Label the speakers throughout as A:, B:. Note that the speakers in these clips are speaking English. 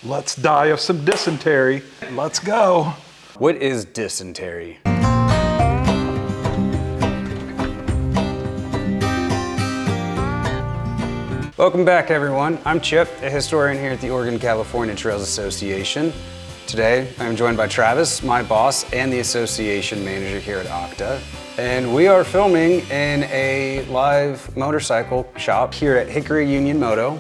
A: Let's die of some dysentery. Let's go.
B: What is dysentery? Welcome back, everyone. I'm Chip, a historian here at the Oregon-California Trails Association. Today, I'm joined by Travis, my boss, and the association manager here at OCTA. And we are filming in a live motorcycle shop here at Hickory Union Moto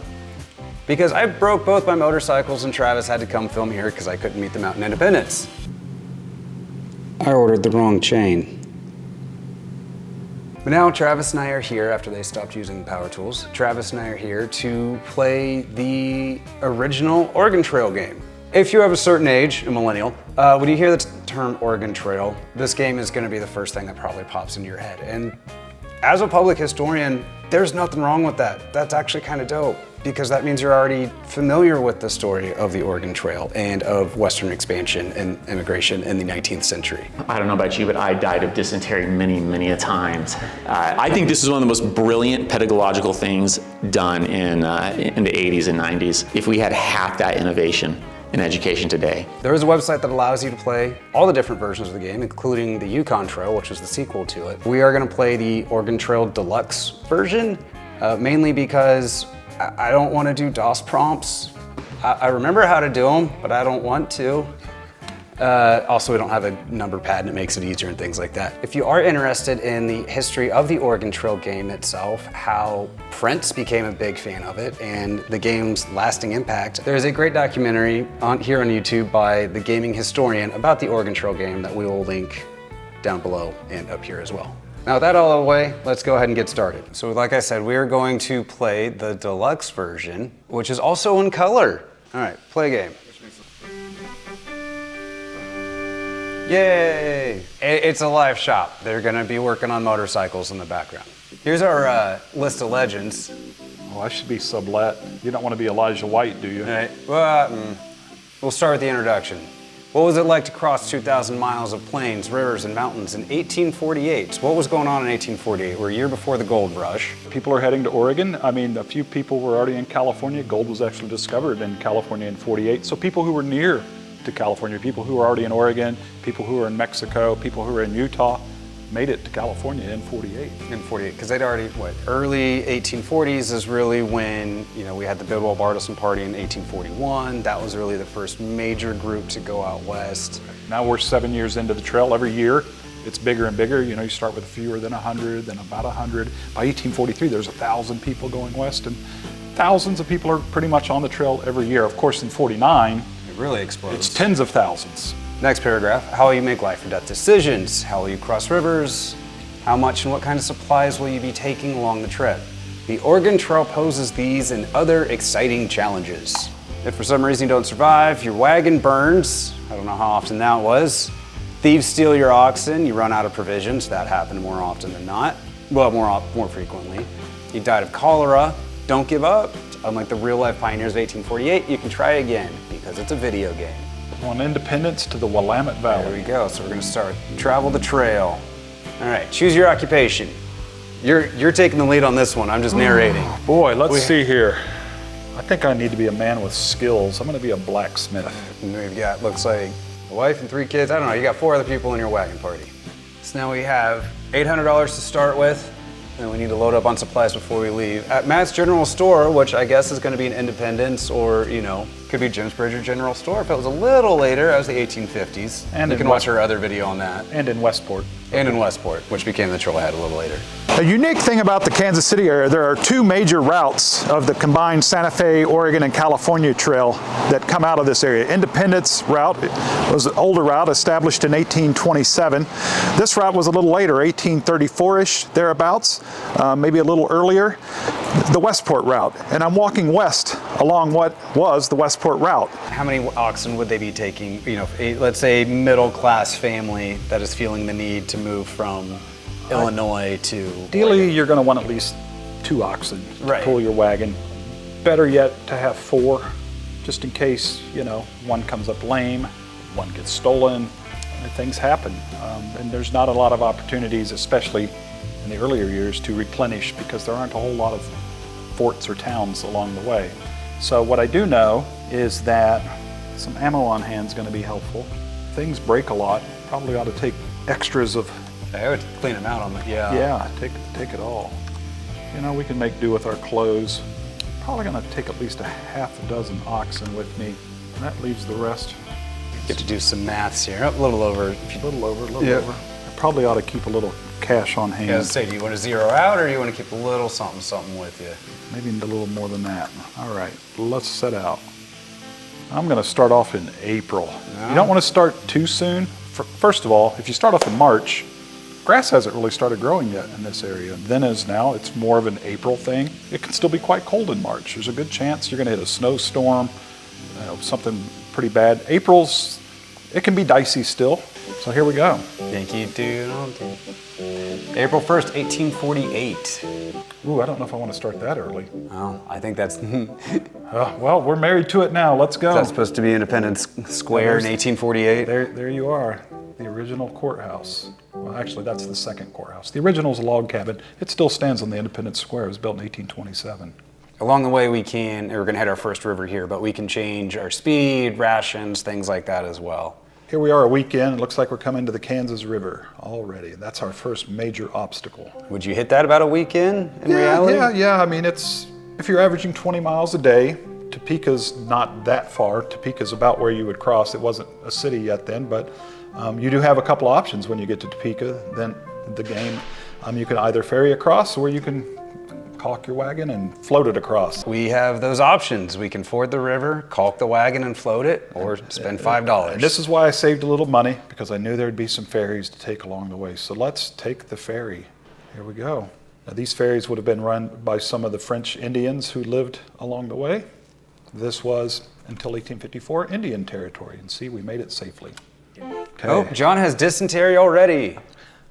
B: because I broke both my motorcycles and Travis had to come film here because I couldn't meet them out in Independence. I ordered the wrong chain. But now Travis and I are here after they stopped using power tools. Travis and I are here to play the original Oregon Trail game. If you have a certain age, a millennial, when you hear the term Oregon Trail, this game is gonna be the first thing that probably pops into your head. And as a public historian, there's nothing wrong with that. That's actually kind of dope because that means you're already familiar with the story of the Oregon Trail and of Western expansion and immigration in the 19th century.
C: I don't know about you, but I died of dysentery many a times. I think this is one of the most brilliant pedagogical things done in the 80s and 90s. If we had half that innovation in education today.
B: There is a website that allows you to play all the different versions of the game, including the Yukon Trail, which is the sequel to it. We are gonna play the Oregon Trail Deluxe version, mainly because I don't wanna do DOS prompts. I remember how to do them, but I don't want to. Also, we don't have a number pad and it makes it easier and things like that. If you are interested in the history of the Oregon Trail game itself, how Prince became a big fan of it, and the game's lasting impact, there's a great documentary here on YouTube by the gaming historian about the Oregon Trail game that we will link down below and up here as well. Now with that all out of the way, let's go ahead and get started. So like I said, we are going to play the deluxe version, which is also in color. All right, play game. Yay! It's a live shop. They're gonna be working on motorcycles in the background. Here's our list of legends.
A: Oh, I should be sublet. You don't want to be Elijah White, do you?
B: All right, well, we'll start with the introduction. What was it like to cross 2,000 miles of plains, rivers, and mountains in 1848? So what was going on in 1848? We're a year before the gold rush.
A: People are heading to Oregon. I mean, a few people were already in California. Gold was actually discovered in California in 48. So people who were near to California, people who were already in Oregon, people who were in Mexico, people who were in Utah, made it to California in 48.
B: In 48, because they'd already, early 1840s is really when, we had the Bidwell-Bartleson Party in 1841. That was really the first major group to go out west.
A: Now we're 7 years into the trail. Every year, it's bigger and bigger. You start with fewer than 100, then about 100. By 1843, there's 1,000 people going west, and thousands of people are pretty much on the trail every year. Of course, in 49,
B: it really explodes.
A: It's tens of thousands.
B: Next paragraph, how will you make life or death decisions? How will you cross rivers? How much and what kind of supplies will you be taking along the trip? The Oregon Trail poses these and other exciting challenges. If for some reason you don't survive, your wagon burns. I don't know how often that was. Thieves steal your oxen, you run out of provisions. That happened more often than not. Well, more frequently. You died of cholera. Don't give up. Unlike the real life pioneers of 1848, you can try again because it's a video game.
A: On Independence to the Willamette Valley.
B: There we go, so we're gonna start. Travel the trail. All right, choose your occupation. You're taking the lead on this one, I'm just narrating.
A: Boy, let's see here. I think I need to be a man with skills. I'm gonna be a blacksmith.
B: And we've got, looks like, a wife and 3 kids. I don't know, you got 4 other people in your wagon party. So now we have $800 to start with, and we need to load up on supplies before we leave. At Matt's General Store, which I guess is gonna be an Independence or, could be Jim's Bridger General Store. If it was a little later, that was the 1850s. And you can watch our other video on that.
A: And in Westport.
B: And in Westport, which became the Trailhead a little later.
D: A unique thing about the Kansas City area, there are 2 major routes of the combined Santa Fe, Oregon, and California Trail that come out of this area. Independence route was an older route established in 1827. This route was a little later, 1834-ish, thereabouts, maybe a little earlier. The Westport route, and I'm walking west along what was the Westport route.
B: How many oxen would they be taking? Let's say a middle-class family that is feeling the need to move from Illinois to
A: Ideally, you're going to want at least 2 oxen to pull your wagon. Better yet, to have 4, just in case, one comes up lame, one gets stolen, and things happen. And there's not a lot of opportunities, especially in the earlier years, to replenish because there aren't a whole lot of forts or towns along the way. So what I do know is that some ammo on hand is going to be helpful. Things break a lot. Probably ought to take extras of.
B: I would clean them out on the,
A: Yeah, take it all. You know, we can make do with our clothes. Probably going to take at least a half a dozen oxen with me. And that leaves the rest.
B: Get to do some maths here. A little over.
A: A little over. I probably ought to keep a little cash on hand.
B: I was gonna say, do you want to zero out or do you want to keep a little something with you?
A: Maybe a little more than that. All right, let's set out. I'm going to start off in April. No. You don't want to start too soon. First of all, if you start off in March, grass hasn't really started growing yet in this area. Then as now, it's more of an April thing. It can still be quite cold in March. There's a good chance you're going to hit a snowstorm, something pretty bad. April's, it can be dicey still. So here we go.
B: Yankee Doodle. April 1st, 1848.
A: Ooh, I don't know if I want to start that early.
B: Oh, I think that's...
A: well, we're married to it now. Let's go.
B: That's supposed to be Independence Square in 1848.
A: There you are. The original courthouse. Well, actually, that's the second courthouse. The original is a log cabin. It still stands on the Independence Square. It was built in 1827.
B: Along the way, we're going to hit our first river here, but we can change our speed, rations, things like that as well.
A: Here we are a week in. It looks like we're coming to the Kansas River already. That's our first major obstacle.
B: Would you hit that about a week in reality?
A: Yeah. I mean, if you're averaging 20 miles a day, Topeka's not that far. Topeka's about where you would cross. It wasn't a city yet then, but you do have a couple options when you get to Topeka. Then the game, you can either ferry across or you can caulk your wagon and float it across.
B: We have those options. We can ford the river, caulk the wagon and float it, or spend $5.
A: And this is why I saved a little money, because I knew there'd be some ferries to take along the way. So let's take the ferry. Here we go. Now, these ferries would have been run by some of the French Indians who lived along the way. This was, until 1854, Indian territory. And see, we made it safely. Okay.
B: Oh, John has dysentery already.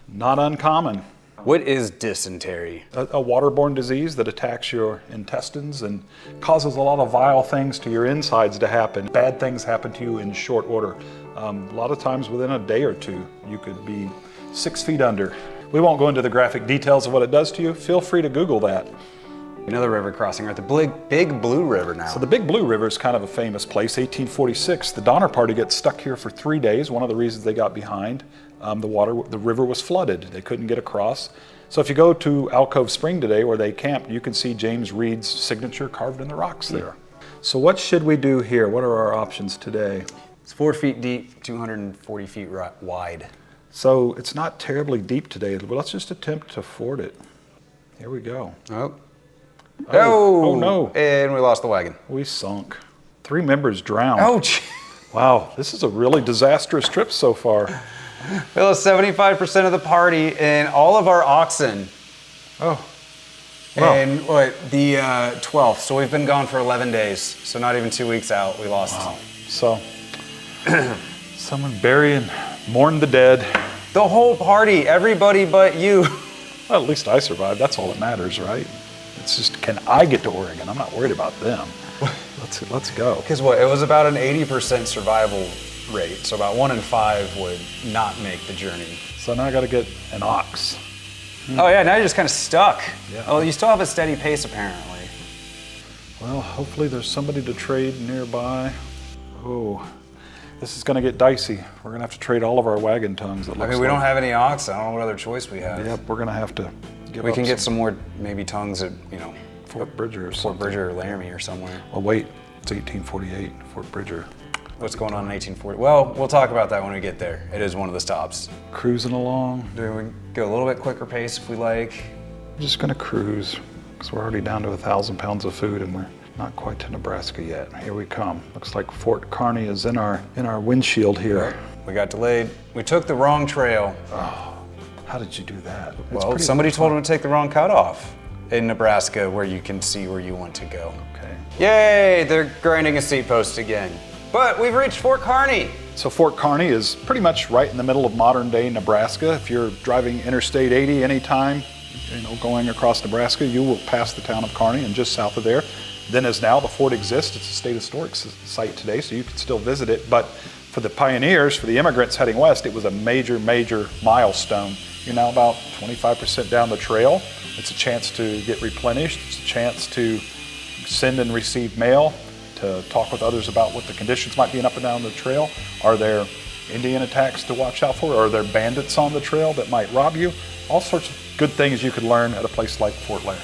A: Not uncommon.
B: What is dysentery?
A: A waterborne disease that attacks your intestines and causes a lot of vile things to your insides to happen. Bad things happen to you in short order. A lot of times within a day or two, you could be 6 feet under. We won't go into the graphic details of what it does to you. Feel free to Google that.
B: Another river crossing, right? The Big Blue River now.
A: So the Big Blue River is kind of a famous place. 1846, the Donner Party gets stuck here for 3 days. One of the reasons they got behind. The river was flooded. They couldn't get across. So if you go to Alcove Spring today where they camped, you can see James Reed's signature carved in the rocks there. So what should we do here? What are our options today?
B: It's 4 feet deep, 240 feet wide.
A: So it's not terribly deep today, but let's just attempt to ford it. Here we go.
B: Oh
A: no.
B: And we lost the wagon.
A: We sunk. 3 members drowned.
B: Oh, gee.
A: Wow, this is a really disastrous trip so far.
B: We lost 75% of the party and all of our oxen.
A: Oh. Wow.
B: And the 12th. So we've been gone for 11 days. So not even 2 weeks out, we lost.
A: Wow. So, someone bury and mourn the dead.
B: The whole party, everybody but you.
A: Well, at least I survived. That's all that matters, right? It's just, can I get to Oregon? I'm not worried about them. Let's go.
B: Because it was about an 80% survival rate. So about 1 in 5 would not make the journey.
A: So now I got to get an ox.
B: Oh yeah, now you're just kind of stuck.
A: Yeah.
B: Oh, you still have a steady pace apparently.
A: Well, hopefully there's somebody to trade nearby. Oh, this is going to get dicey. We're going to have to trade all of our wagon tongues.
B: We don't have any ox. I don't know what other choice we have.
A: Yep, we're going to have to give
B: We
A: up
B: can get some more maybe tongues at,
A: Fort Bridger or
B: Fort
A: something.
B: Bridger or Laramie or somewhere.
A: Oh wait, it's 1848, Fort Bridger.
B: What's going on in 1840? Well, we'll talk about that when we get there. It is one of the stops.
A: Cruising along.
B: Do we go a little bit quicker pace if we like?
A: I'm just gonna cruise, because we're already down to 1,000 pounds of food and we're not quite to Nebraska yet. Here we come. Looks like Fort Kearney is in our windshield here.
B: We got delayed. We took the wrong trail.
A: Oh, how did you do that?
B: Well, somebody told him to take the wrong cutoff in Nebraska where you can see where you want to go.
A: Okay.
B: Yay, they're grinding a seat post again. But we've reached Fort Kearney.
A: So Fort Kearney is pretty much right in the middle of modern day Nebraska. If you're driving Interstate 80 anytime, going across Nebraska, you will pass the town of Kearney, and just south of there. Then as now, the fort exists. It's a state historic site today, so you can still visit it. But for the pioneers, for the immigrants heading west, it was a major, major milestone. You're now about 25% down the trail. It's a chance to get replenished. It's a chance to send and receive mail, to talk with others about what the conditions might be up and down the trail. Are there Indian attacks to watch out for? Are there bandits on the trail that might rob you? All sorts of good things you could learn at a place like Fort Laramie.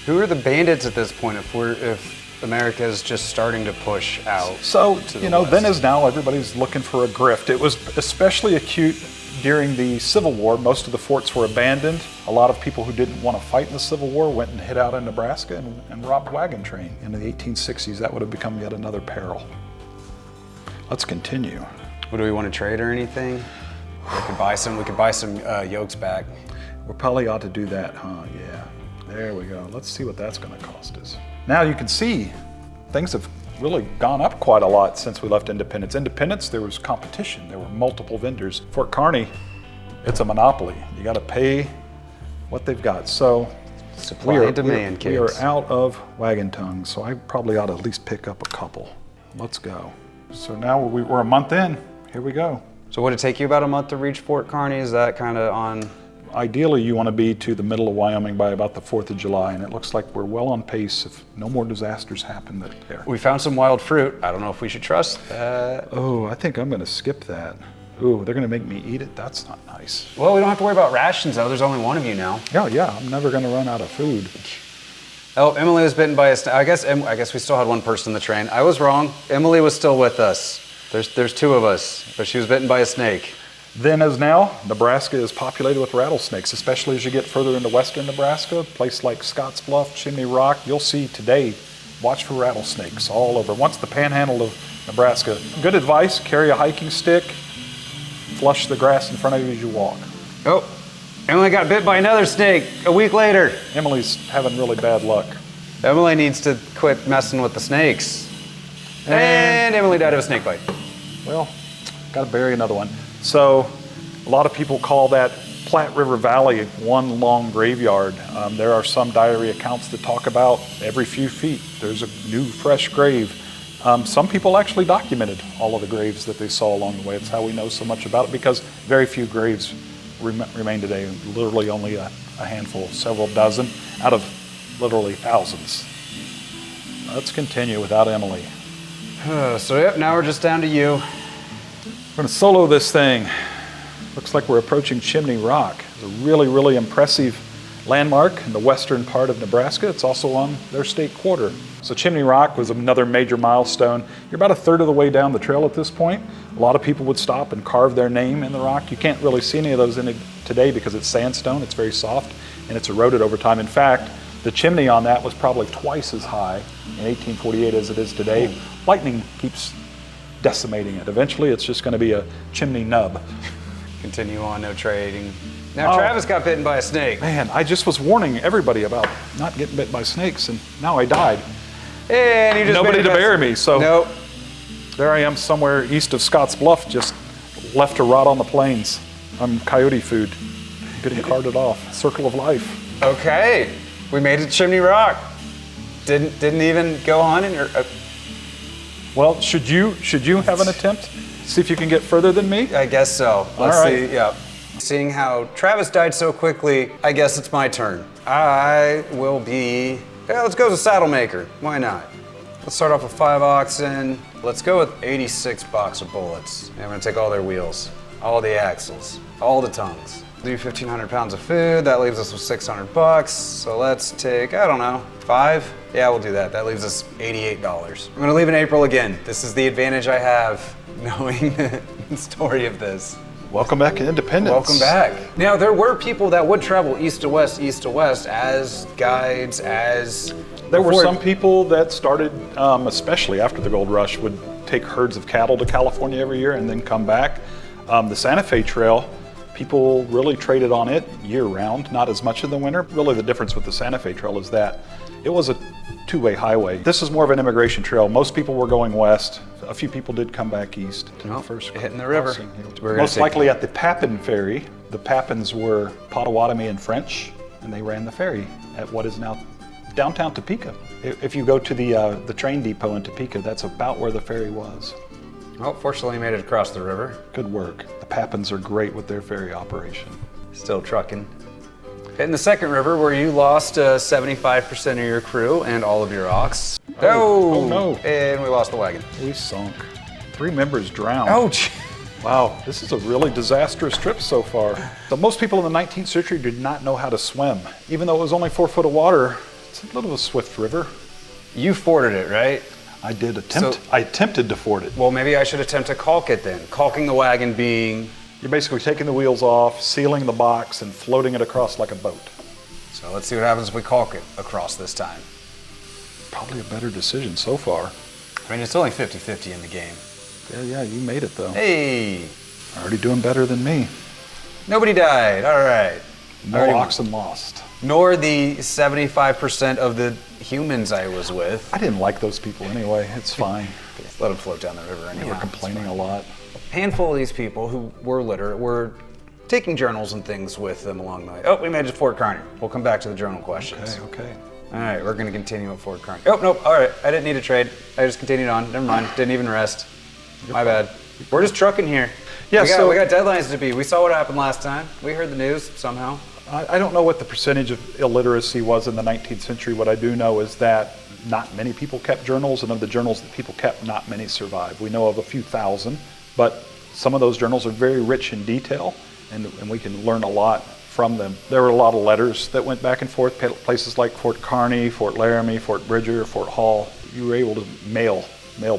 B: Who are the bandits at this point if America is just starting to push out?
A: So,
B: to
A: you know,
B: west?
A: then as now, everybody's looking for a grift. It was especially acute during the Civil War. Most of the forts were abandoned. A lot of people who didn't want to fight in the Civil War went and hid out in Nebraska and robbed wagon train. In the 1860s, that would have become yet another peril. Let's continue.
B: What, do we want to trade or anything? We could buy some yokes back.
A: We probably ought to do that, huh? Yeah. There we go. Let's see what that's going to cost us. Now you can see things have really gone up quite a lot since we left Independence. Independence, there was competition. There were multiple vendors. Fort Kearney, it's a monopoly. You got to pay what they've got. So
B: Supply and demand,
A: we are
B: kids.
A: out of wagon tongues, so I probably ought to at least pick up a couple. Let's go. So now we're a month in. Here we go.
B: So would it take you about a month to reach Fort Kearney? Is that kind of on?
A: Ideally, you want to be to the middle of Wyoming by about the 4th of July, and it looks like we're well on pace if no more disasters happen there.
B: We found some wild fruit. I don't know if we should trust that.
A: Oh, I think I'm going to skip that. Ooh, they're going to make me eat it? That's not nice.
B: Well, we don't have to worry about rations though. There's only one of you now.
A: Yeah, I'm never going to run out of food.
B: Oh, Emily was bitten by a snake. I guess we still had one person in the train. I was wrong. Emily was still with us. There's two of us, but she was bitten by a snake.
A: Then as now, Nebraska is populated with rattlesnakes, especially as you get further into western Nebraska. A place like Scotts Bluff, Chimney Rock, you'll see today, watch for rattlesnakes all over. Once the panhandle of Nebraska. Good advice, carry a hiking stick, flush the grass in front of you as you walk.
B: Oh, Emily got bit by another snake a week later.
A: Emily's having really bad luck.
B: Emily needs to quit messing with the snakes. And Emily died of a snake bite.
A: Well, got to bury another one. So a lot of people call that Platte River Valley one long graveyard. There are some diary accounts that talk about every few feet there's a new fresh grave. Some people actually documented all of the graves that they saw along the way. It's how we know so much about it, because very few graves remain today. Literally only a handful, several dozen out of literally thousands. Let's continue without Emily.
B: So yep, now we're just down to you.
A: We're going to solo this thing. Looks like we're approaching Chimney Rock. It's a really, really impressive landmark in the western part of Nebraska. It's also on their state quarter. So Chimney Rock was another major milestone. You're about a third of the way down the trail at this point. A lot of people would stop and carve their name in the rock. You can't really see any of those in it today because it's sandstone. It's very soft and it's eroded over time. In fact, the chimney on that was probably twice as high in 1848 as it is today. Lightning keeps decimating it. Eventually, it's just going to be a chimney nub.
B: Continue on, no trading. Now Travis got bitten by a snake.
A: Man, I just was warning everybody about not getting bit by snakes, and now I died.
B: And you just
A: Nobody to bury me, so
B: nope.
A: There I am somewhere east of Scotts Bluff, just left to rot on the plains. I'm coyote food, getting carted off. Circle of life.
B: Okay, we made it to Chimney Rock. Didn't even go hunting or.
A: Well, should you have an attempt? See if you can get further than me?
B: I guess so. Let's
A: All right.
B: see. Yeah. Seeing how Travis died so quickly, I guess it's my turn. I will be. Yeah, let's go with a saddle maker. Why not? Let's start off with 5 oxen. Let's go with 86 box of bullets. And I'm gonna take all their wheels, all the axles, all the tongues. Do 1,500 pounds of food. That leaves us with 600 bucks. So let's take, I don't know, 5? Yeah, we'll do that. That leaves us $88. I'm gonna leave in April again. This is the advantage I have knowing the story of this.
A: Welcome back to Independence.
B: Welcome back. Now, there were people that would travel east to west as guides, as...
A: There were some people that started, especially after the gold rush, would take herds of cattle to California every year and then come back. The Santa Fe Trail, people really traded on it year-round, not as much in the winter. Really the difference with the Santa Fe Trail is that it was a two-way highway. This is more of an immigration trail. Most people were going west. A few people did come back east to the first
B: hitting the river.
A: Most likely at the Pappin Ferry. The Pappins were Potawatomi and French, and they ran the ferry at what is now downtown Topeka. If you go to the train depot in Topeka, that's about where the ferry was.
B: Well, fortunately you made it across the river.
A: Good work. The Pappins are great with their ferry operation.
B: Still trucking. In the second river, where you lost 75% of your crew and all of your ox. Oh,
A: no.
B: And we lost the wagon.
A: We sunk. 3 members drowned.
B: Oh, gee.
A: Wow, this is a really disastrous trip so far. So most people in the 19th century did not know how to swim. Even though it was only 4 foot of water, it's a little of a swift river.
B: You forded it, right?
A: I did attempt. I attempted to ford it.
B: Well, maybe I should attempt to caulk it then. Caulking the wagon being...
A: You're basically taking the wheels off, sealing the box, and floating it across like a boat.
B: So let's see what happens if we caulk it across this time.
A: Probably a better decision so far.
B: I mean, it's only 50-50 in the game.
A: Yeah, you made it though.
B: Hey!
A: Already doing better than me.
B: Nobody died, all right.
A: No oxen lost.
B: Nor the 75% of the humans I was with.
A: I didn't like those people anyway, it's fine.
B: Let them float down the river anyhow.
A: They were complaining a lot.
B: A handful of these people who were literate were taking journals and things with them along the way. Oh, we made it to Fort Kearney. We'll come back to the journal questions.
A: Okay.
B: All right, we're gonna continue at Fort Kearney. Oh, nope, all right, I didn't need a trade. I just continued on, never mind, didn't even rest. My bad. We're just trucking here.
A: Yeah,
B: we got deadlines to beat. We saw what happened last time. We heard the news somehow.
A: I don't know what the percentage of illiteracy was in the 19th century. What I do know is that not many people kept journals, and of the journals that people kept, not many survived. We know of a few thousand, but some of those journals are very rich in detail, and we can learn a lot from them. There were a lot of letters that went back and forth, places like Fort Kearney, Fort Laramie, Fort Bridger, Fort Hall. You were able to mail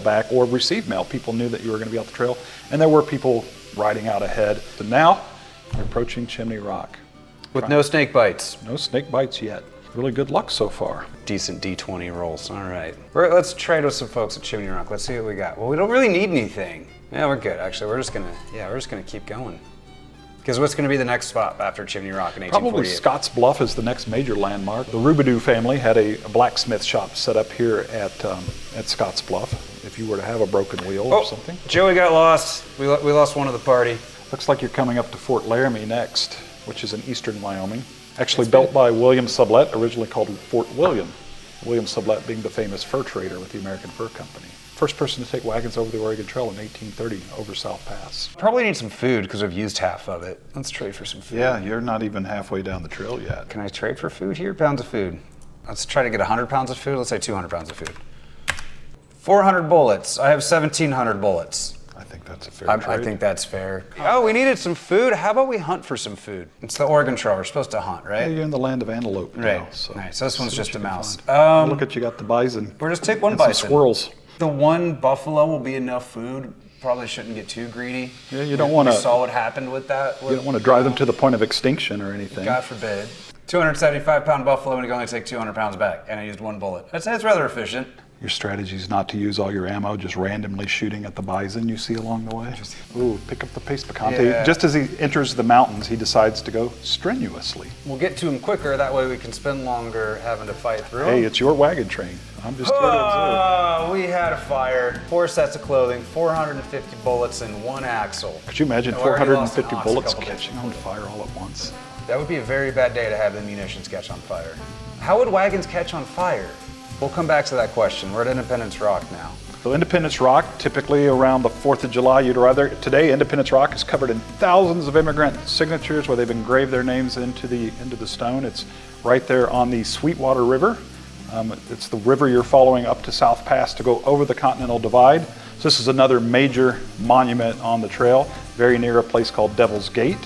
A: back or receive mail. People knew that you were going to be out the trail, and there were people riding out ahead. So now we're approaching Chimney Rock.
B: With no snake bites.
A: No snake bites yet. Really good luck so far.
B: Decent D20 rolls, all right. Let's trade with some folks at Chimney Rock. Let's see what we got. Well, we don't really need anything. Yeah, we're good, actually. We're just gonna keep going. Because what's going to be the next spot after Chimney Rock in 1848?
A: Probably Scotts Bluff is the next major landmark. The Roubidou family had a blacksmith shop set up here at Scotts Bluff, if you were to have a broken wheel or something.
B: Joey got lost. We lost one of the party.
A: Looks like you're coming up to Fort Laramie next, which is in eastern Wyoming. Actually built by William Sublette, originally called Fort William. William Sublette being the famous fur trader with the American Fur Company. First person to take wagons over the Oregon Trail in 1830 over South Pass.
B: Probably need some food because we've used half of it. Let's trade for some food.
A: Yeah, you're not even halfway down the trail yet.
B: Can I trade for food here? Pounds of food. Let's try to get 100 pounds of food. Let's say 200 pounds of food. 400 bullets. I have 1,700 bullets.
A: I think that's a fair trade.
B: I think that's fair. Oh, we needed some food. How about we hunt for some food? It's the Oregon Trail. We're supposed to hunt, right?
A: Yeah, you're in the land of antelope now.
B: Right.
A: So
B: nice. So this one's just a mouse.
A: Look at you got the bison.
B: We'll just take one
A: and
B: bison.
A: Some squirrels.
B: The one buffalo will be enough food. Probably shouldn't get too greedy.
A: Yeah, you don't want to.
B: We saw what happened with that.
A: You don't want to drive them to the point of extinction or anything.
B: God forbid. 275-pound buffalo and you can only take 200 pounds back, and I used one bullet. I'd say it's rather efficient.
A: Your strategy is not to use all your ammo, just randomly shooting at the bison you see along the way. Ooh, pick up the pace, Picante.
B: Yeah.
A: Just as he enters the mountains, he decides to go strenuously.
B: We'll get to him quicker, that way we can spend longer having to fight through
A: Hey,
B: him.
A: it's your wagon train. I'm just here to observe.
B: We had a fire, 4 sets of clothing, 450 bullets, and 1 axle.
A: Could you imagine
B: I already lost an
A: 450
B: ox a
A: bullets
B: couple
A: catching
B: days
A: on fire all at once?
B: That would be a very bad day to have the munitions catch on fire. How would wagons catch on fire? We'll come back to that question. We're at Independence Rock now.
A: So Independence Rock, typically around the 4th of July, you'd arrive there. Today, Independence Rock is covered in thousands of immigrant signatures where they've engraved their names into the stone. It's right there on the Sweetwater River. It's the river you're following up to South Pass to go over the Continental Divide. So this is another major monument on the trail, very near a place called Devil's Gate.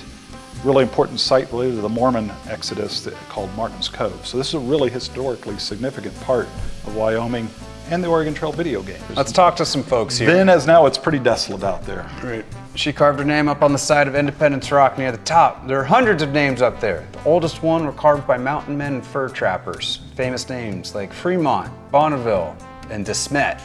A: Really important site related to the Mormon exodus called Martin's Cove. So this is a really historically significant part of Wyoming and the Oregon Trail video game.
B: Let's talk to some folks here.
A: Then as now, it's pretty desolate out there.
B: Right. She carved her name up on the side of Independence Rock near the top. There are hundreds of names up there. The oldest one were carved by mountain men and fur trappers. Famous names like Fremont, Bonneville, and DeSmet.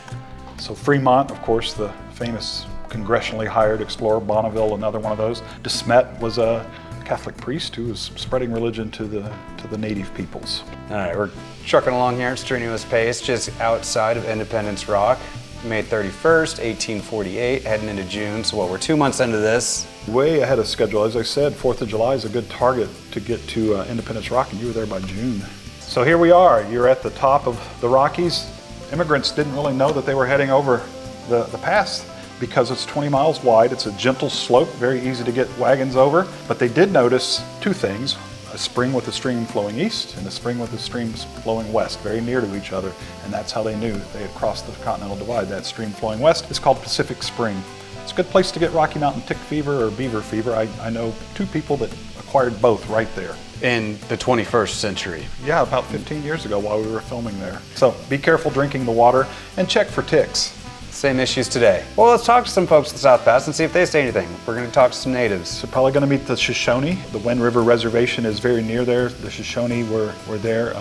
A: So Fremont, of course, the famous congressionally hired explorer, Bonneville, another one of those. DeSmet was a Catholic priest who was spreading religion to the native peoples.
B: All right, we're trucking along here at strenuous pace, just outside of Independence Rock. May 31st, 1848, heading into June. So we're 2 months into this.
A: Way ahead of schedule. As I said, 4th of July is a good target to get to Independence Rock, and you were there by June. So here we are. You're at the top of the Rockies. Immigrants didn't really know that they were heading over the pass because it's 20 miles wide. It's a gentle slope, very easy to get wagons over. But they did notice 2 things.
D: a spring with a stream flowing east and a spring with a stream flowing west, very near to each other. And that's how they knew they had crossed the Continental Divide. That stream flowing west is called Pacific Spring. It's a good place to get Rocky Mountain tick fever or beaver fever. I know 2 people that acquired both right there.
B: In the 21st century.
D: Yeah, about 15 years ago while we were filming there. So be careful drinking the water and check for ticks.
B: Same issues today. Well, let's talk to some folks in the South Pass and see if they say anything. We're going to talk to some natives.
D: So probably going to meet the Shoshone. The Wind River Reservation is very near there. The Shoshone were there.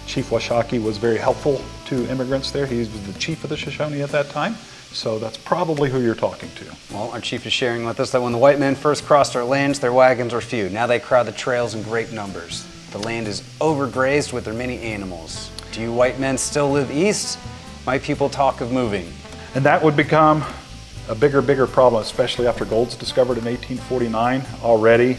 D: Chief Washakie was very helpful to immigrants there. He was the chief of the Shoshone at that time. So that's probably who you're talking to.
B: Well, our chief is sharing with us that when the white men first crossed our lands, their wagons were few. Now they crowd the trails in great numbers. The land is overgrazed with their many animals. Do you white men still live east? My people talk of moving.
D: And that would become a bigger problem, especially after gold's discovered in 1849 already.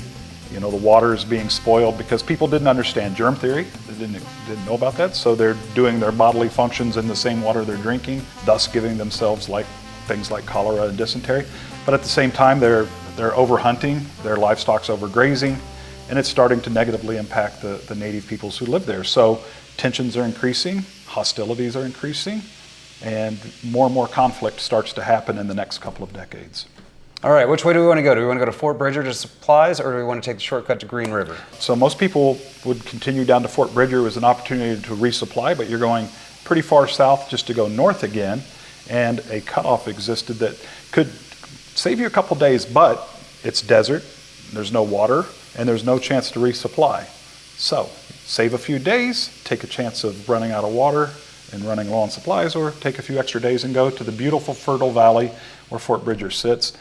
D: You know, the water is being spoiled because people didn't understand germ theory. They didn't know about that, so they're doing their bodily functions in the same water they're drinking, thus giving themselves things like cholera and dysentery. But at the same time, they're overhunting, their livestock's overgrazing, and it's starting to negatively impact the native peoples who live there. So tensions are increasing, hostilities are increasing, and more conflict starts to happen in the next couple of decades.
B: All right, which way do we want to go? Do we want to go to Fort Bridger to supplies, or do we want to take the shortcut to Green River?
D: So most people would continue down to Fort Bridger as an opportunity to resupply, but you're going pretty far south just to go north again, and a cutoff existed that could save you a couple days, but it's desert, there's no water, and there's no chance to resupply. So save a few days, take a chance of running out of water and running low on supplies, or take a few extra days and go to the beautiful fertile valley where Fort Bridger sits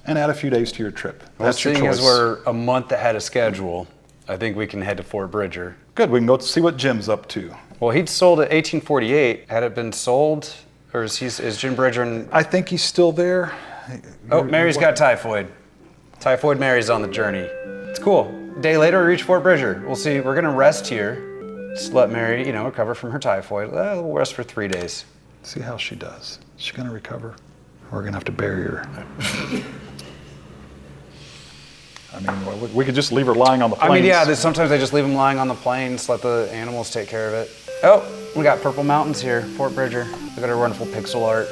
D: and add a few days to your trip. That's your choice.
B: Seeing as we're a month ahead of schedule, I think we can head to Fort Bridger.
D: Good, we can go see what Jim's up to.
B: Well, he'd sold it 1848. Had it been sold, or is Jim Bridger in...
D: I think he's still there.
B: Oh, Mary's got typhoid. Typhoid Mary's on the journey. It's cool. A day later, we reach Fort Bridger. We'll see, we're gonna rest here. Just let Mary, recover from her typhoid. We'll rest for 3 days.
D: See how she does. Is she gonna recover? We're gonna have to bury her. I mean, we could just leave her lying on the plains.
B: I mean, yeah, sometimes I just leave them lying on the plains, let the animals take care of it. Oh, we got Purple Mountains here, Fort Bridger. Look at our wonderful pixel art.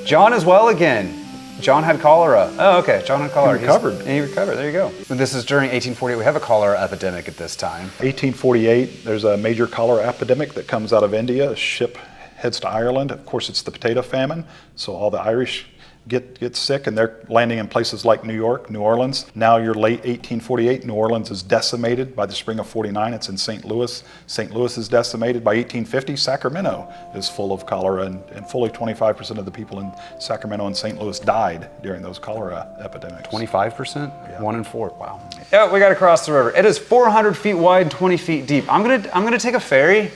B: John as well again. John had cholera. Oh, okay, John had cholera.
D: He recovered.
B: He recovered, there you go. This is during 1848. We have a cholera epidemic at this time.
D: 1848, there's a major cholera epidemic that comes out of India. A ship heads to Ireland. Of course, it's the potato famine, so all the Irish get sick, and they're landing in places like New York, New Orleans. Now you're late 1848, New Orleans is decimated. By the spring of 49, it's in St. Louis. St. Louis is decimated. By 1850, Sacramento is full of cholera, and fully 25% of the people in Sacramento and St. Louis died during those cholera epidemics.
B: 25%?
D: Yeah.
B: 1 in 4, wow. Yeah, we gotta cross the river. It is 400 feet wide and 20 feet deep. I'm gonna take a ferry.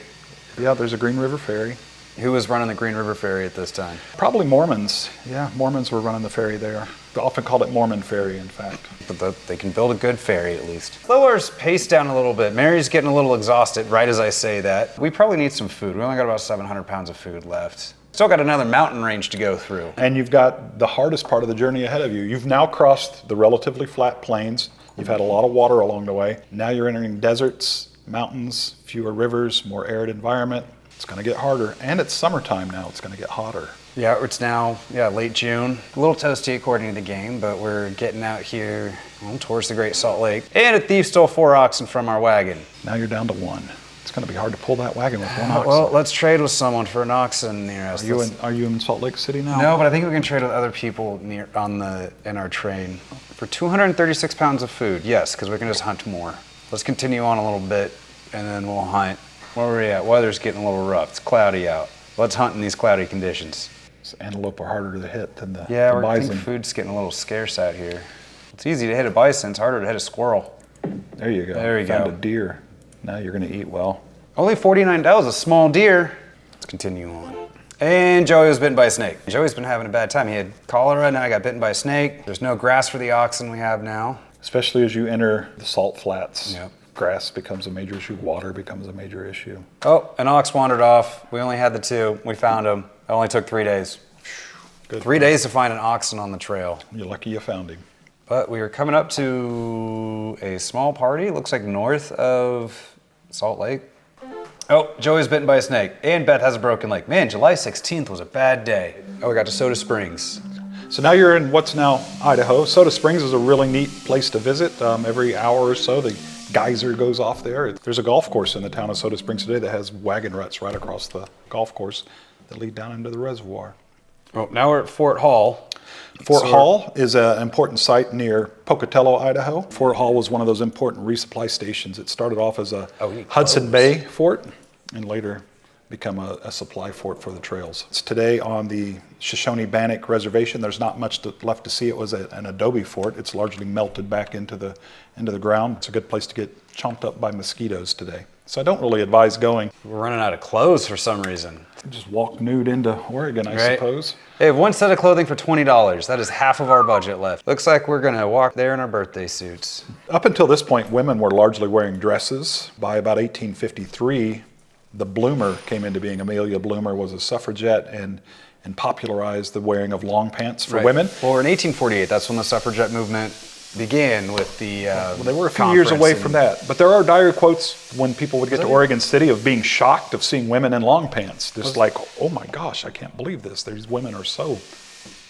D: Yeah, there's a Green River Ferry.
B: Who was running the Green River Ferry at this time?
D: Probably Mormons. Yeah, Mormons were running the ferry there. They often called it Mormon Ferry, in fact.
B: But they can build a good ferry at least. Slow our pace down a little bit. Mary's getting a little exhausted right as I say that. We probably need some food. We only got about 700 pounds of food left. Still got another mountain range to go through.
D: And you've got the hardest part of the journey ahead of you. You've now crossed the relatively flat plains. You've had a lot of water along the way. Now you're entering deserts, mountains, fewer rivers, more arid environment. It's going to get harder, and it's summertime now. It's going to get hotter.
B: Yeah, it's now late June. A little toasty according to the game, but we're getting out here towards the Great Salt Lake. And a thief stole 4 oxen from our wagon.
D: Now you're down to 1. It's going to be hard to pull that wagon with 1 oxen.
B: Well, let's trade with someone for an oxen near us.
D: Are you in Salt Lake City now?
B: No, but I think we can trade with other people in our train for 236 pounds of food. Yes, because we can just hunt more. Let's continue on a little bit, and then we'll hunt. Where are we at? Weather's getting a little rough. It's cloudy out. Let's hunt in these cloudy conditions.
D: So antelope are harder to hit than the bison.
B: Yeah, I think food's getting a little scarce out here. It's easy to hit a bison. It's harder to hit a squirrel.
D: There you go.
B: There you go.
D: Found a deer. Now you're going to eat well.
B: Only 49. That was a small deer. Let's continue on. And Joey was bitten by a snake. Joey's been having a bad time. He had cholera, now he got bitten by a snake. There's no grass for the oxen we have now.
D: Especially as you enter the salt flats.
B: Yep.
D: Grass becomes a major issue. Water becomes a major issue.
B: Oh, an ox wandered off. We only had the 2. We found him. It only took 3 days.
D: Good.
B: 3 days to find an oxen on the trail.
D: You're lucky you found him.
B: But we are coming up to a small party. Looks like north of Salt Lake. Oh, Joey's bitten by a snake, and Beth has a broken leg. Man, July 16th was a bad day. Oh, we got to Soda Springs.
A: So now you're in what's now Idaho. Soda Springs is a really neat place to visit. Every hour or so, the geyser goes off there. There's a golf course in the town of Soda Springs today that has wagon ruts right across the golf course that lead down into the reservoir.
B: Oh, now we're at Fort Hall.
A: Fort Hall is an important site near Pocatello, Idaho. Fort Hall was one of those important resupply stations. It started off as a Hudson Bay fort and later become a supply fort for the trails. It's today on the Shoshone-Bannock Reservation. There's not much left to see. It was an adobe fort. It's largely melted back into the ground. It's a good place to get chomped up by mosquitoes today. So I don't really advise going.
B: We're running out of clothes for some reason.
A: Just walk nude into Oregon, I suppose.
B: They have one set of clothing for $20. That is half of our budget left. Looks like we're gonna walk there in our birthday suits.
A: Up until this point, women were largely wearing dresses. By about 1853, the bloomer came into being. Amelia Bloomer was a suffragette and popularized the wearing of long pants for women.
B: Well, in 1848, that's when the suffragette movement began with the
A: well, they were a few years away from that. But there are diary quotes when people would get to Oregon City of being shocked of seeing women in long pants. Just like, oh my gosh, I can't believe this. These women are so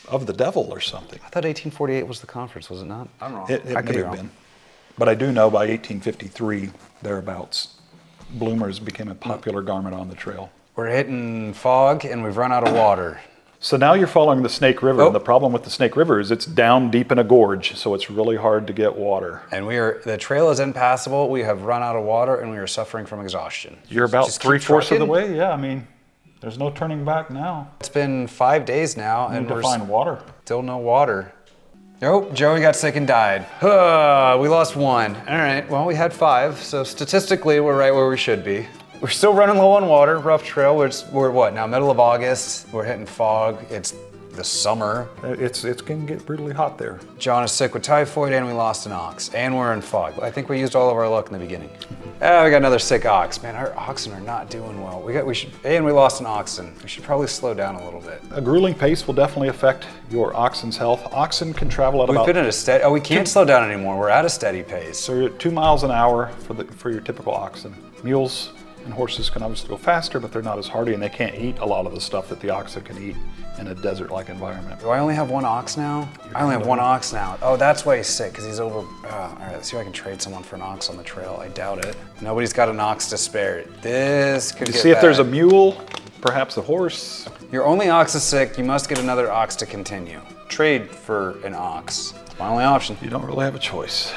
A: of the devil or something.
B: I thought 1848 was the conference, was it not? I'm wrong.
A: It may have been. But I do know by 1853, thereabouts, bloomers became a popular garment on the trail.
B: We're hitting fog and we've run out of water.
A: So now you're following the Snake River, and the problem with the Snake River is it's down deep in a gorge, so it's really hard to get water.
B: And the trail is impassable. We have run out of water and we are suffering from exhaustion.
A: You're about 3/4 of the way? Yeah, I mean, there's no turning back now.
B: It's been 5 days now and
A: we're find water.
B: Still no water. Nope, Joey got sick and died. We lost one. All right, well, we had 5, so statistically we're right where we should be. We're still running low on water, rough trail. We're what now, middle of August. We're hitting fog. It's the summer.
A: It's going to get brutally hot there.
B: John is sick with typhoid and we lost an ox and we're in fog. I think we used all of our luck in the beginning. We got another sick ox. Man, our oxen are not doing well. And we lost an oxen. We should probably slow down a little bit.
A: A grueling pace will definitely affect your oxen's health. Oxen can travel at about...
B: We've been at a steady... Oh, we can't slow down anymore. We're at a steady pace.
A: So you're at 2 miles an hour for your typical oxen. Mules and horses can obviously go faster, but they're not as hardy and they can't eat a lot of the stuff that the oxen can eat in a desert-like environment.
B: Do I only have one ox now? I only have one ox now. Oh, that's why he's sick, because he's over... all right, let's see if I can trade someone for an ox on the trail. I doubt it. Nobody's got an ox to spare. This could get
A: see if
B: bad.
A: There's a mule, perhaps a horse.
B: Your only ox is sick. You must get another ox to continue. Trade for an ox. It's my only option.
A: You don't really have a choice.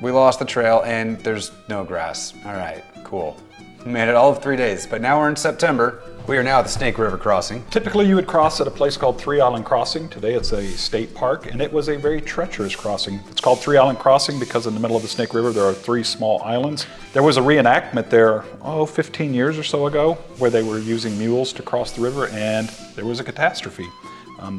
B: We lost the trail and there's no grass. All right, cool. We made it all of 3 days, but now we're in September. We are now at the Snake River crossing.
A: Typically you would cross at a place called Three Island Crossing. Today it's a state park and it was a very treacherous crossing. It's called Three Island Crossing because in the middle of the Snake River there are 3 small islands. There was a reenactment there, 15 years or so ago, where they were using mules to cross the river and there was a catastrophe.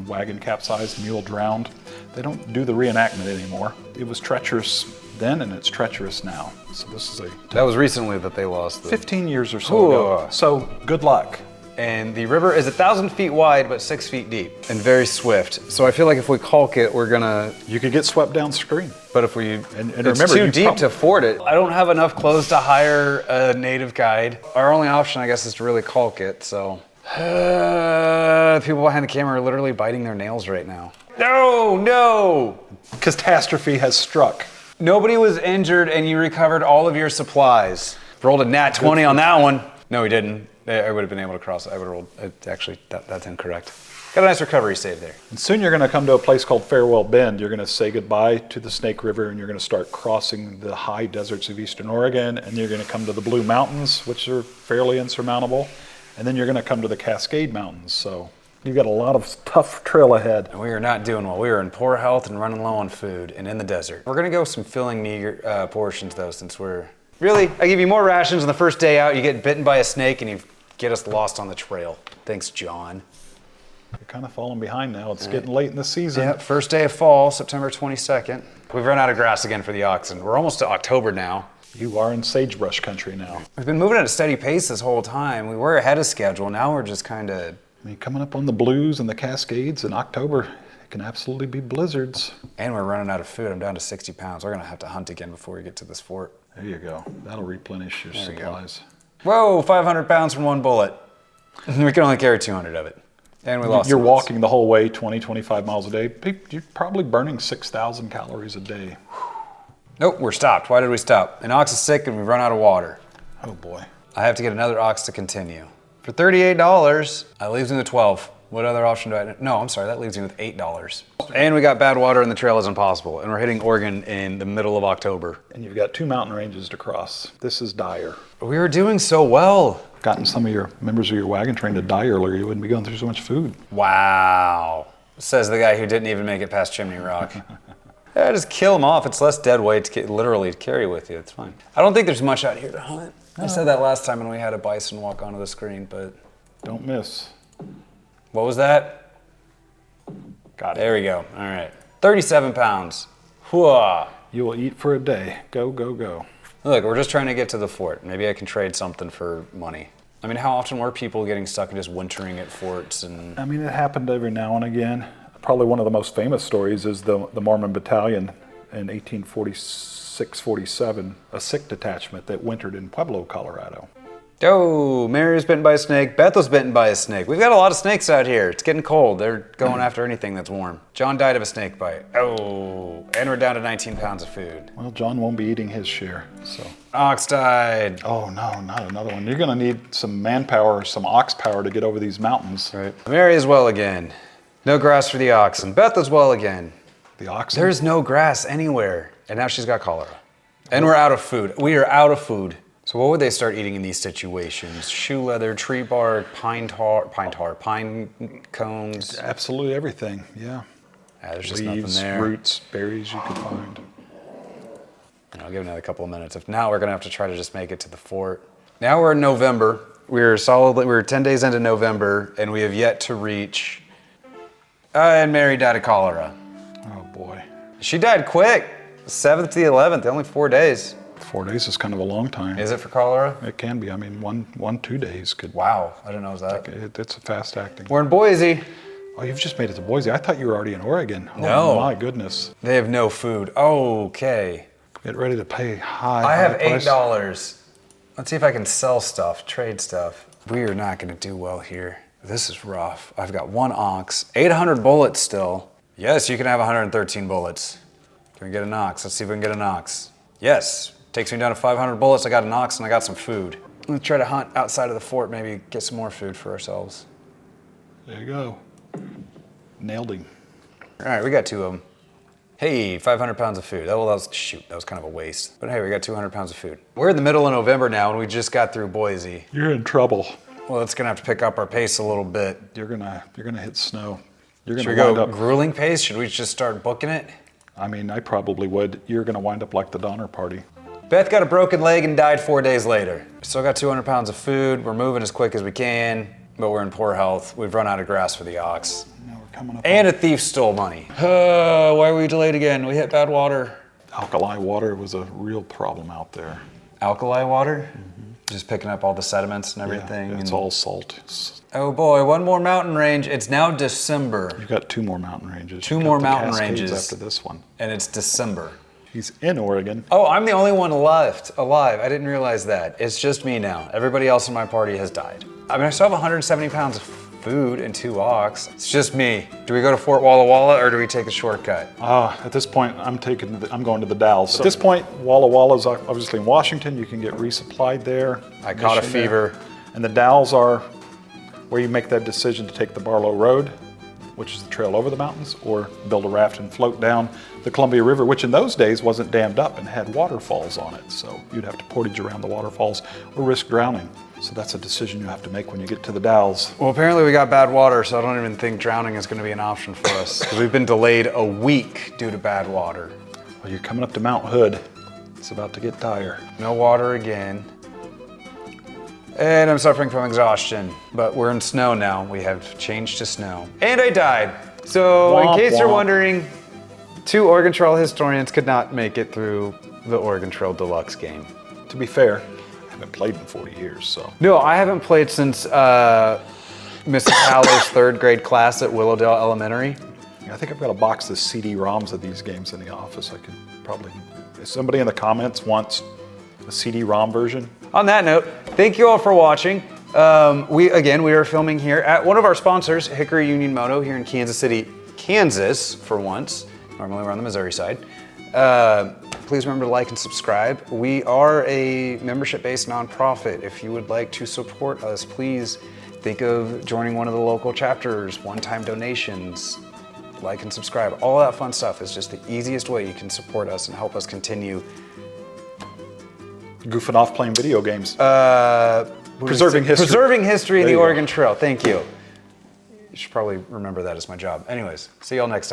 A: Wagon capsized, mule drowned. They don't do the reenactment anymore. It was treacherous then and it's treacherous now. So this is
B: that was recently that they lost
A: 15 years or so ago. So good luck.
B: And the river is 1,000 feet wide, but 6 feet deep and very swift. So I feel like if we caulk it, you
A: could get swept downstream.
B: But if it's remember, too deep to ford it. I don't have enough clothes to hire a native guide. Our only option, I guess, is to really caulk it. So the people behind the camera are literally biting their nails right now. No!
A: Catastrophe has struck.
B: Nobody was injured and you recovered all of your supplies. Rolled a nat 20 on that one. No, we didn't. I would have been able to cross it. I would have rolled, actually, that's incorrect. Got a nice recovery save there.
A: And soon you're going to come to a place called Farewell Bend. You're going to say goodbye to the Snake River and you're going to start crossing the high deserts of eastern Oregon and you're going to come to the Blue Mountains, which are fairly insurmountable. And then you're going to come to the Cascade Mountains. So you've got a lot of tough trail ahead.
B: And we are not doing well. We are in poor health and running low on food and in the desert. We're going to go with some filling meager portions though, since really, I give you more rations on the first day out, you get bitten by a snake and you get us lost on the trail. Thanks, John.
A: You're kind of falling behind now. It's getting late in the season.
B: Yeah, first day of fall, September 22nd. We've run out of grass again for the oxen. We're almost to October now.
A: You are in sagebrush country now.
B: We've been moving at a steady pace this whole time. We were ahead of schedule. Now we're just kind of...
A: I mean, coming up on the Blues and the Cascades in October, it can absolutely be blizzards.
B: And we're running out of food. I'm down to 60 pounds. We're gonna have to hunt again before we get to this fort.
A: There you go. That'll replenish your supplies.
B: Whoa, 500 pounds from one bullet. We can only carry 200 of it. And we lost.
A: You're walking the whole way, 20, 25 miles a day. You're probably burning 6,000 calories a day.
B: Nope, we're stopped. Why did we stop? An ox is sick and we've run out of water.
A: Oh boy.
B: I have to get another ox to continue. For $38, that leaves me with 12. What other option do I? No, I'm sorry, that leaves me with $8. And we got bad water and the trail is impossible. And we're hitting Oregon in the middle of October.
A: And you've got 2 mountain ranges to cross. This is dire.
B: We were doing so well.
A: Gotten some of your members of your wagon train to die earlier, you wouldn't be going through so much food.
B: Wow, says the guy who didn't even make it past Chimney Rock. Yeah, just kill them off. It's less dead weight to literally to carry with you. It's fine. I don't think there's much out here to hunt. I said that last time when we had a bison walk onto the screen, but...
A: Don't miss.
B: What was that?
A: Got it.
B: There we go. All right. 37 pounds. Whoa.
A: You will eat for a day. Go, go, go.
B: Look, we're just trying to get to the fort. Maybe I can trade something for money. I mean, how often were people getting stuck and just wintering at forts? And
A: I mean, it happened every now and again. Probably one of the most famous stories is the Mormon Battalion in 1846-47, a Sikh detachment that wintered in Pueblo, Colorado.
B: Oh, Mary was bitten by a snake. Beth was bitten by a snake. We've got a lot of snakes out here. It's getting cold. They're going after anything that's warm. John died of a snake bite. Oh, and we're down to 19 pounds of food.
A: Well, John won't be eating his share, so.
B: Ox died.
A: Oh no, not another one. You're gonna need some manpower, some ox power to get over these mountains.
B: Right. Mary is well again. No grass for the oxen. Beth is well again.
A: The oxen?
B: There's no grass anywhere. And now she's got cholera. And we're out of food. We are out of food. So what would they start eating in these situations? Shoe leather, tree bark, pine cones?
A: Absolutely everything, yeah.
B: There's just
A: Leaves,
B: nothing there.
A: roots, berries you could find.
B: I'll give it another couple of minutes. If now we're gonna have to try to just make it to the fort. Now we're in November. We're 10 days into November and we have yet to reach, and Mary died of cholera.
A: Oh boy.
B: She died quick, 7th to the 11th, only 4 days.
A: 4 days is kind of a long time.
B: Is it for cholera?
A: It can be. I mean, 2 days could.
B: Wow, I didn't know it was that.
A: It's a fast acting.
B: We're in Boise.
A: Oh, you've just made it to Boise. I thought you were already in Oregon.
B: No.
A: Oh my goodness.
B: They have no food. Okay.
A: Get ready to pay high.
B: I have
A: price.
B: $8. Let's see if I can sell stuff, trade stuff. We are not gonna do well here. This is rough. I've got 1 ox, 800 bullets still. Yes, you can have 113 bullets. Can we get an ox? Let's see if we can get an ox. Yes, takes me down to 500 bullets. I got an ox and I got some food. Let's try to hunt outside of the fort, maybe get some more food for ourselves.
A: There you go. Nailed him.
B: All right, we got 2 of them. Hey, 500 pounds of food. That was kind of a waste. But hey, we got 200 pounds of food. We're in the middle of November now and we just got through Boise.
A: You're in trouble.
B: Well, it's gonna have to pick up our pace a little bit.
A: You're gonna hit snow.
B: Should we go grueling pace? Should we just start booking it?
A: I mean, I probably would. You're gonna wind up like the Donner Party.
B: Beth got a broken leg and died 4 days later. Still got 200 pounds of food. We're moving as quick as we can, but we're in poor health. We've run out of grass for the ox.
A: Now we're coming up.
B: And a thief stole money. Why were we delayed again? We hit bad water.
A: Alkali water was a real problem out there.
B: Alkali water? Mm-hmm. Just picking up all the sediments and everything.
A: Yeah, it's all salt.
B: Oh boy, 1 more mountain range. It's now December.
A: You've got 2 more mountain ranges.
B: 2 more mountain ranges
A: after this one.
B: And it's December.
A: He's in Oregon.
B: Oh, I'm the only one left alive. I didn't realize that. It's just me now. Everybody else in my party has died. I mean, I still have 170 pounds of food and 2 ox. It's just me. Do we go to Fort Walla Walla or do we take a shortcut?
A: At this point, I'm going to the Dalles. At this point, Walla Walla is obviously in Washington. You can get resupplied there.
B: I caught a fever.
A: There. And the Dalles are where you make that decision to take the Barlow Road, which is the trail over the mountains, or build a raft and float down the Columbia River, which in those days wasn't dammed up and had waterfalls on it. So you'd have to portage around the waterfalls or risk drowning. So that's a decision you have to make when you get to the Dalles.
B: Well, apparently we got bad water, so I don't even think drowning is gonna be an option for us, because we've been delayed a week due to bad water.
A: Well, you're coming up to Mount Hood. It's about to get dire.
B: No water again. And I'm suffering from exhaustion, but we're in snow now. We have changed to snow. And I died. So in case you're wondering, 2 Oregon Trail historians could not make it through the Oregon Trail Deluxe game.
A: To be fair, I haven't played in 40 years, so.
B: No, I haven't played since Mrs. Haller's 3rd grade class at Willowdale Elementary.
A: I think I've got a box of CD-ROMs of these games in the office. I could probably, if somebody in the comments wants a CD-ROM version.
B: On that note, thank you all for watching. We are filming here at one of our sponsors, Hickory Union Moto, here in Kansas City, Kansas, for once. Normally we're on the Missouri side. Please remember to like and subscribe. We are a membership-based nonprofit. If you would like to support us, please think of joining one of the local chapters, one-time donations, like and subscribe. All that fun stuff is just the easiest way you can support us and help us continue
A: Goofing off playing video games.
B: Preserving history in the
A: There you go.
B: Oregon Trail. Thank you. You should probably remember that as my job. Anyways, see y'all next time.